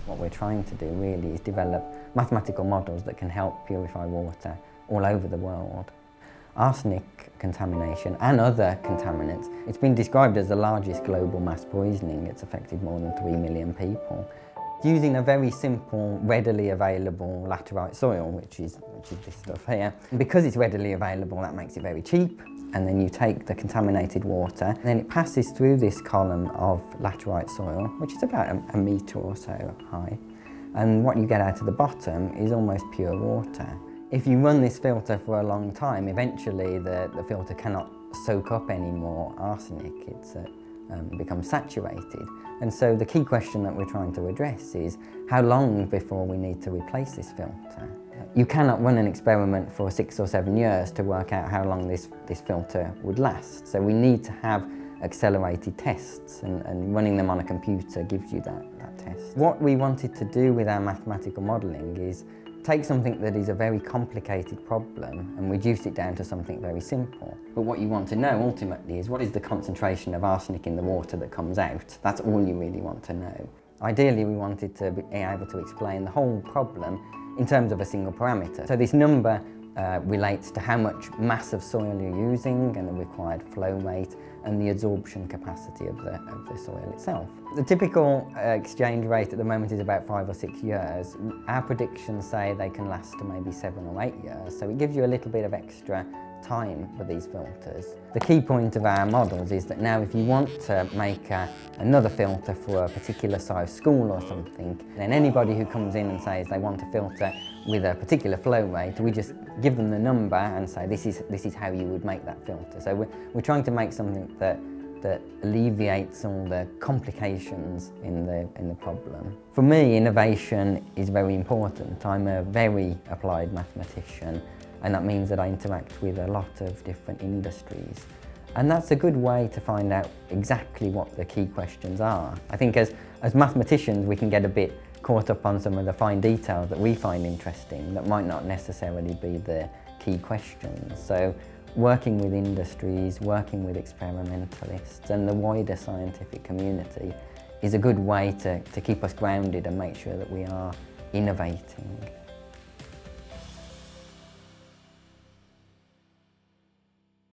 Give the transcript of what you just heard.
What we're trying to do really is develop mathematical models that can help purify water all over the world. Arsenic contamination and other contaminants, it's been described as the largest global mass poisoning. It's affected more than 3 million people. Using a very simple, readily available laterite soil, which is this stuff here. Because it's readily available, that makes it very cheap. And then you take the contaminated water, and then it passes through this column of laterite soil, which is about a metre or so high. And what you get out of the bottom is almost pure water. If you run this filter for a long time, eventually the filter cannot soak up any more arsenic. It's becomes saturated. And so the key question that we're trying to address is how long before we need to replace this filter? You cannot run an experiment for 6 or 7 years to work out how long this filter would last. So we need to have accelerated tests, and running them on a computer gives you that test. What we wanted to do with our mathematical modelling is take something that is a very complicated problem and reduce it down to something very simple. But what you want to know ultimately is what is the concentration of arsenic in the water that comes out. That's all you really want to know. Ideally, we wanted to be able to explain the whole problem in terms of a single parameter. So this number relates to how much mass of soil you're using and the required flow rate and the absorption capacity of the soil itself. The typical exchange rate at the moment is about 5 or 6 years. Our predictions say they can last to maybe 7 or 8 years, so it gives you a little bit of extra time for these filters. The key point of our models is that now if you want to make another filter for a particular size school or something, then anybody who comes in and says they want a filter with a particular flow rate, we just give them the number and say this is how you would make that filter. So we're trying to make something that alleviates all the complications in the problem. For me, innovation is very important. I'm a very applied mathematician, and that means that I interact with a lot of different industries. And that's a good way to find out exactly what the key questions are. I think as mathematicians, we can get a bit caught up on some of the fine details that we find interesting that might not necessarily be the key questions. So working with industries, working with experimentalists and the wider scientific community is a good way to keep us grounded and make sure that we are innovating.